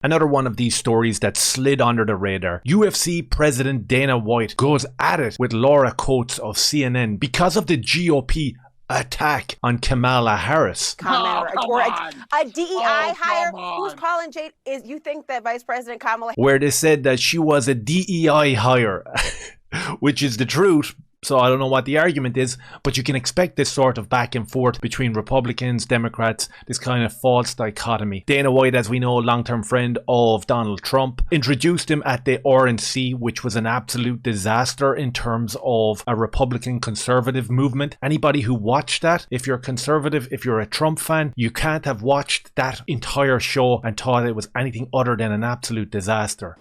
Another one of these stories that slid under the radar. UFC President Dana White goes at it with Laura Coates of CNN because of the GOP attack on Kamala Harris. Or a DEI hire. Who's calling Jade? Is you think that Vice President Kamala, where they said that she was a DEI hire, which is the truth. So I don't know what the argument is, but you can expect this sort of back and forth between Republicans, Democrats, this kind of false dichotomy. Dana White, as we know, long-term friend of Donald Trump, introduced him at the RNC, which was an absolute disaster in terms of a Republican conservative movement. Anybody who watched that, if you're a conservative, if you're a Trump fan, you can't have watched that entire show and thought it was anything other than an absolute disaster.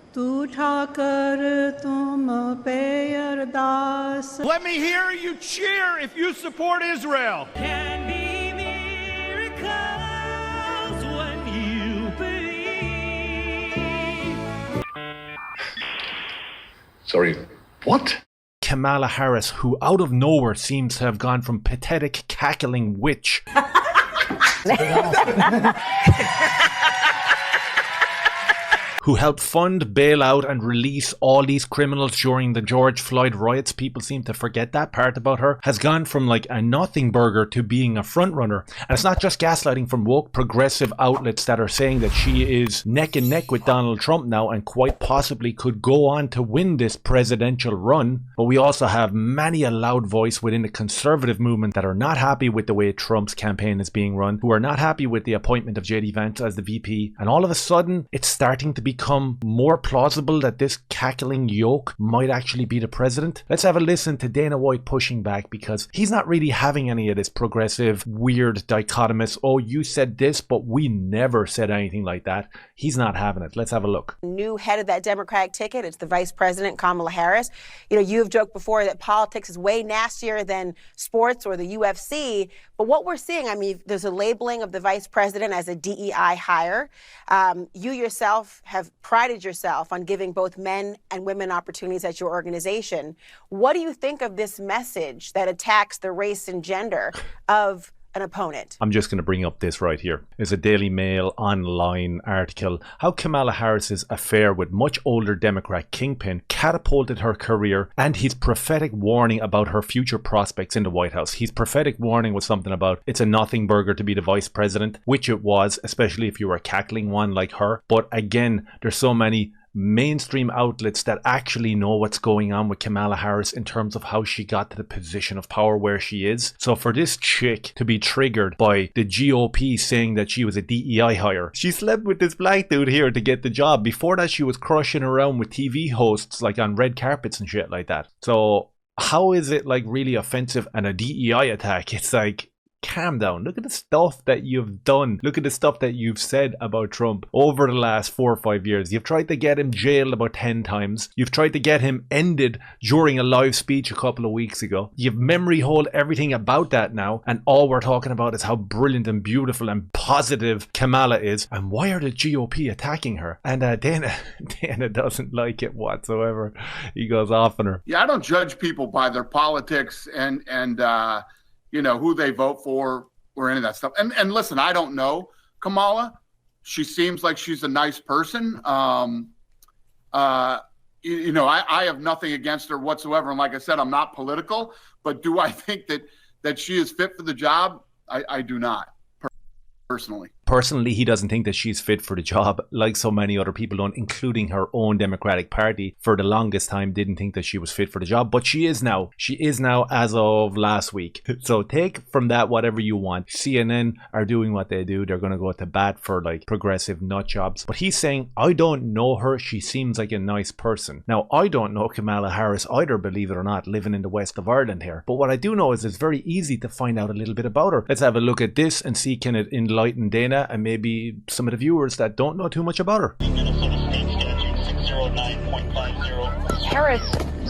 Let me hear you cheer if you support Israel. Can be miracles when you believe. Sorry, what? Kamala Harris, who out of nowhere seems to have gone from pathetic cackling witch who helped fund, bail out and release all these criminals during the George Floyd riots. People seem to forget that part about her. Has gone from like a nothing burger to being a front runner. And it's not just gaslighting from woke progressive outlets that are saying that she is neck and neck with Donald Trump now and quite possibly could go on to win this presidential run. But we also have many a loud voice within the conservative movement that are not happy with the way Trump's campaign is being run, who are not happy with the appointment of JD Vance as the VP. And all of a sudden, it's starting to become more plausible that this cackling yoke might actually be the president. Let's have a listen to Dana White pushing back, because he's not really having any of this progressive, weird, dichotomous, oh, you said this, but we never said anything like that. He's not having it. Let's have a look. New head of that Democratic ticket, it's the Vice President Kamala Harris. You know, you've joked before that politics is way nastier than sports or the UFC. But what we're seeing, I mean, there's a labeling of the Vice President as a DEI hire. You yourself have prided yourself on giving both men and women opportunities at your organization. What do you think of this message that attacks the race and gender of an opponent? I'm just going to bring up this right here. It's a Daily Mail online article. How Kamala Harris's affair with much older Democrat kingpin catapulted her career, and his prophetic warning about her future prospects in the White House. His prophetic warning was something about it's a nothing burger to be the vice president, which it was, especially if you were a cackling one like her. But again, there's so many mainstream outlets that actually know what's going on with Kamala Harris in terms of how she got to the position of power where she is. So for this chick to be triggered by the GOP saying that she was a DEI hire, she slept with this black dude here to get the job. Before that, she was crushing around with TV hosts like on red carpets and shit like that. So how is it like really offensive and a DEI attack? It's like, calm down. Look at the stuff that you've done. Look at the stuff that you've said about Trump over the last 4 or 5 years. You've tried to get him jailed about 10 times. You've tried to get him ended during a live speech a couple of weeks ago. You've memory holed everything about that now, and all we're talking about is how brilliant and beautiful and positive Kamala is. And why are the GOP attacking her? And Dana doesn't like it whatsoever. He goes off on her. Yeah, I don't judge people by their politics and you know, who they vote for or any of that stuff. And listen, I don't know Kamala. She seems like she's a nice person. You know, I have nothing against her whatsoever. And like I said, I'm not political, but do I think that she is fit for the job? I do not, personally. Personally, he doesn't think that she's fit for the job, like so many other people don't, including her own Democratic Party. For the longest time, didn't think that she was fit for the job, but she is now. She is now as of last week. So take from that whatever you want. CNN are doing what they do. They're going to go to bat for like progressive nut jobs. But he's saying, I don't know her. She seems like a nice person. Now, I don't know Kamala Harris either, believe it or not, living in the west of Ireland here. But what I do know is it's very easy to find out a little bit about her. Let's have a look at this and see, can it enlighten Dana and maybe some of the viewers that don't know too much about her. Harris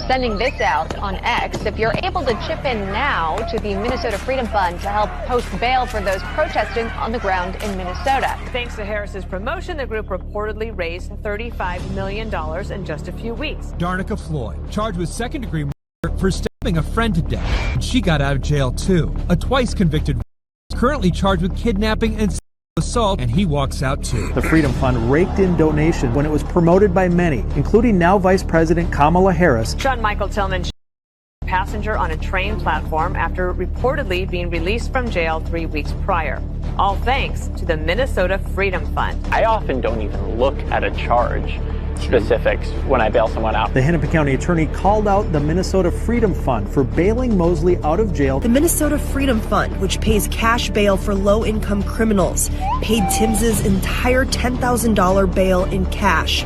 sending this out on X. If you're able to chip in now to the Minnesota Freedom Fund to help post bail for those protesting on the ground in Minnesota. Thanks to Harris's promotion, the group reportedly raised $35 million in just a few weeks. Darnica Floyd, charged with second-degree murder for stabbing a friend to death. And she got out of jail, too. A twice convicted, currently charged with kidnapping and assault, and he walks out too. The Freedom Fund raked in donations when it was promoted by many, including now Vice President Kamala Harris. Sean Michael Tillman, passenger on a train platform after reportedly being released from jail 3 weeks prior. All thanks to the Minnesota Freedom Fund. I often don't even look at a charge specifics when I bail someone out. The Hennepin County attorney called out the Minnesota Freedom Fund for bailing Mosley out of jail. The Minnesota Freedom Fund, which pays cash bail for low-income criminals, paid Tims's entire $10,000 bail in cash.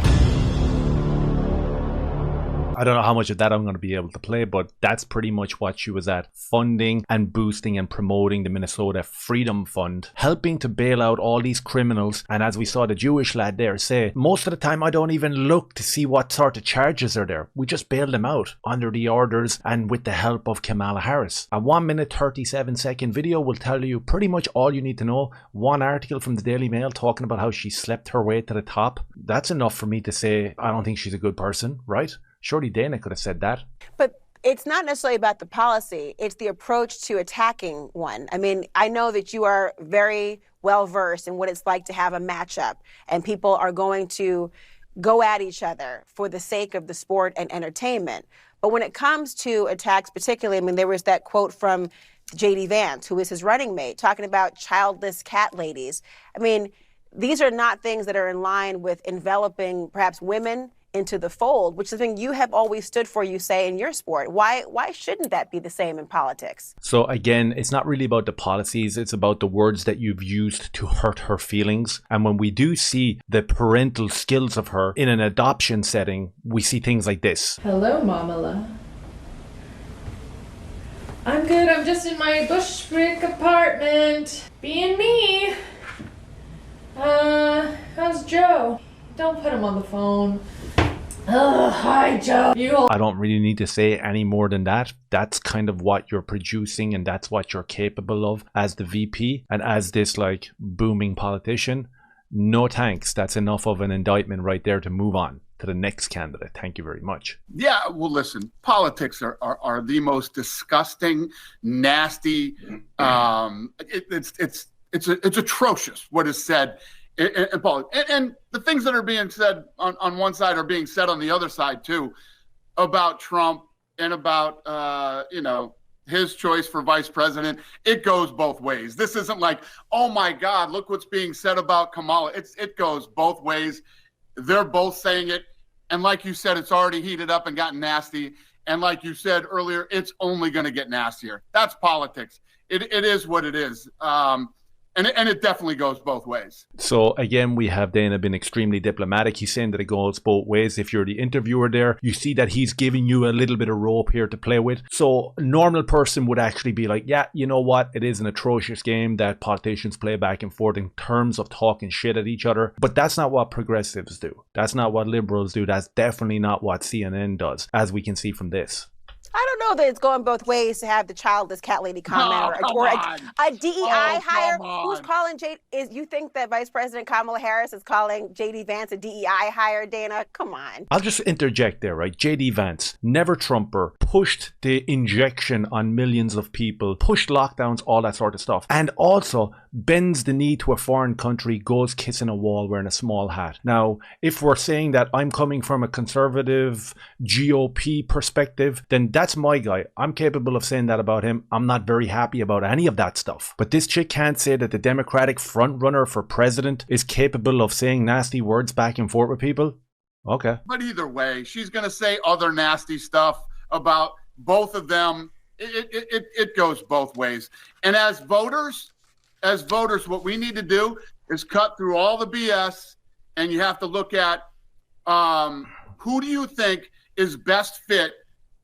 I don't know how much of that I'm going to be able to play, but that's pretty much what she was at. Funding and boosting and promoting the Minnesota Freedom Fund, helping to bail out all these criminals. And as we saw the Jewish lad there say, most of the time I don't even look to see what sort of charges are there. We just bail them out under the orders and with the help of Kamala Harris. A 1 minute 37-second video will tell you pretty much all you need to know. One article from the Daily Mail talking about how she slept her way to the top. That's enough for me to say I don't think she's a good person, right? Surely Dana could have said that. But it's not necessarily about the policy. It's the approach to attacking one. I mean, I know that you are very well versed in what it's like to have a matchup, and people are going to go at each other for the sake of the sport and entertainment. But when it comes to attacks particularly, I mean, there was that quote from J.D. Vance, who is his running mate, talking about childless cat ladies. I mean, these are not things that are in line with enveloping perhaps women into the fold, which is something you have always stood for, you say, in your sport. Why shouldn't that be the same in politics? So again, it's not really about the policies, it's about the words that you've used to hurt her feelings. And when we do see the parental skills of her in an adoption setting, we see things like this. Hello, Mamala. I'm good, I'm just in my Bushwick apartment, being me. How's Joe? Don't put him on the phone. Hi, Joe. I don't really need to say any more than that. That's kind of what you're producing, and that's what you're capable of as the VP and as this like booming politician. No thanks. That's enough of an indictment right there to move on to the next candidate. Thank you very much. Yeah, well, listen, politics are the most disgusting, nasty. It's atrocious what is said. And the things that are being said on one side are being said on the other side too, about Trump and about his choice for vice president. It goes both ways. This isn't like, oh my God, look what's being said about Kamala. It goes both ways. They're both saying it, and like you said, it's already heated up and gotten nasty. And like you said earlier, it's only going to get nastier. That's politics. It is what it is. And it definitely goes both ways. So again, we have Dana been extremely diplomatic. He's saying that it goes both ways. If you're the interviewer there, you see that he's giving you a little bit of rope here to play with. So a normal person would actually be like, yeah, you know what? It is an atrocious game that politicians play back and forth in terms of talking shit at each other. But that's not what progressives do. That's not what liberals do. That's definitely not what CNN does, as we can see from this. I don't know that it's going both ways to have the childless cat lady comment or a DEI hire. Who's calling you think that Vice President Kamala Harris is calling J.D. Vance a DEI hire, Dana? Come on. I'll just interject there, right? J.D. Vance, never Trumper, pushed the injection on millions of people, pushed lockdowns, all that sort of stuff. And also bends the knee to a foreign country, goes kissing a wall wearing a small hat. Now, if we're saying that I'm coming from a conservative GOP perspective, then that's my guy. I'm capable of saying that about him. I'm not very happy about any of that stuff. But this chick can't say that the Democratic frontrunner for president is capable of saying nasty words back and forth with people. Okay. But either way, she's going to say other nasty stuff about both of them. It goes both ways. And as voters, what we need to do is cut through all the BS, and you have to look at who do you think is best fit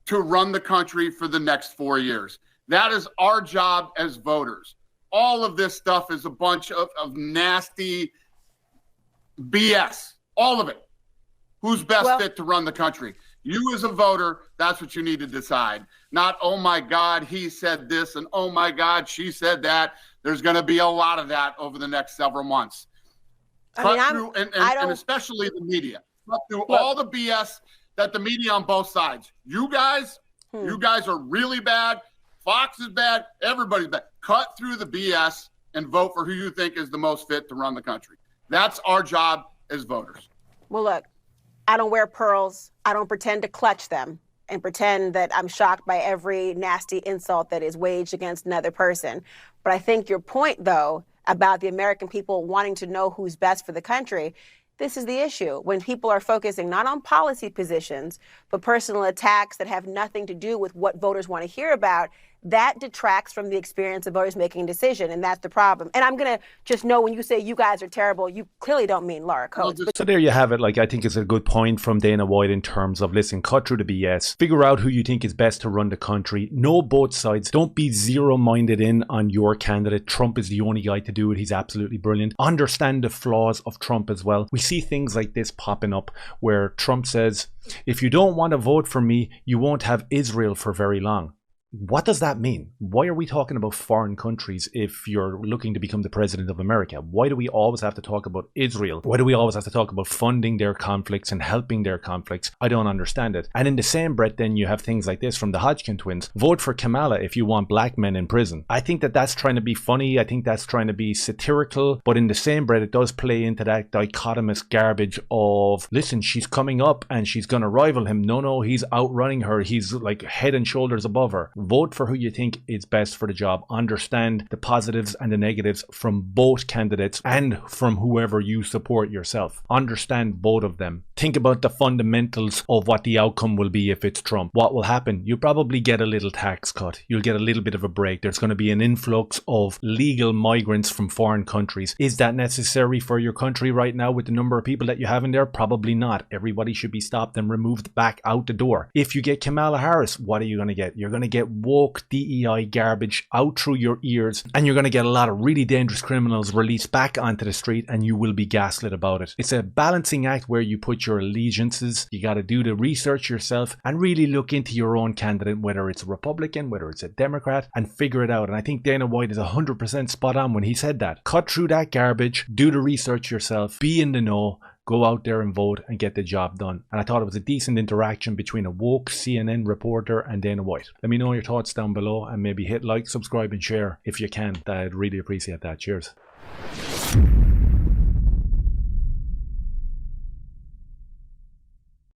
to run the country for the next 4 years. That is our job as voters. All of this stuff is a bunch of nasty BS. All of it. Who's best fit to run the country? You as a voter, that's what you need to decide. Not, oh my God, he said this, and oh my God, she said that. There's going to be a lot of that over the next several months. And especially the media. Cut through all the BS that the media on both sides. You guys are really bad. Fox is bad. Everybody's bad. Cut through the BS and vote for who you think is the most fit to run the country. That's our job as voters. Well, look, I don't wear pearls. I don't pretend to clutch them and pretend that I'm shocked by every nasty insult that is waged against another person. But I think your point, though, about the American people wanting to know who's best for the country, this is the issue. When people are focusing not on policy positions, but personal attacks that have nothing to do with what voters want to hear about, that detracts from the experience of voters making a decision, and that's the problem. And I'm going to just know when you say you guys are terrible, you clearly don't mean Laura Coates. So there you have it. Like, I think it's a good point from Dana White in terms of, listen, cut through the BS, figure out who you think is best to run the country, know both sides, don't be zero-minded in on your candidate. Trump is the only guy to do it. He's absolutely brilliant. Understand the flaws of Trump as well. We see things like this popping up where Trump says, if you don't want to vote for me, you won't have Israel for very long. What does that mean? Why are we talking about foreign countries if you're looking to become the president of America? Why do we always have to talk about Israel? Why do we always have to talk about funding their conflicts and helping their conflicts? I don't understand it. And in the same breath, then you have things like this from the Hodgkin twins. Vote for Kamala if you want black men in prison. I think that that's trying to be funny. I think that's trying to be satirical. But in the same breath, it does play into that dichotomous garbage of, listen, she's coming up and she's going to rival him. No, he's outrunning her. He's like head and shoulders above her. Vote for who you think is best for the job. Understand the positives and the negatives from both candidates and from whoever you support yourself. Understand both of them. Think about the fundamentals of what the outcome will be if it's Trump. What will happen? You'll probably get a little tax cut. You'll get a little bit of a break. There's going to be an influx of legal migrants from foreign countries. Is that necessary for your country right now with the number of people that you have in there? Probably not. Everybody should be stopped and removed back out the door. If you get Kamala Harris, what are you going to get? You're going to get woke DEI garbage out through your ears, and you're going to get a lot of really dangerous criminals released back onto the street, and you will be gaslit about it. It's a balancing act where you put your allegiances. You got to do the research yourself and really look into your own candidate, whether it's a Republican, whether it's a Democrat, and figure it out. And I think Dana White is 100% spot on when he said that. Cut through that garbage, do the research yourself, be in the know, go out there and vote and get the job done. And I thought it was a decent interaction between a woke CNN reporter and Dana White. Let me know your thoughts down below and maybe hit like, subscribe and share if you can. I'd really appreciate that. Cheers.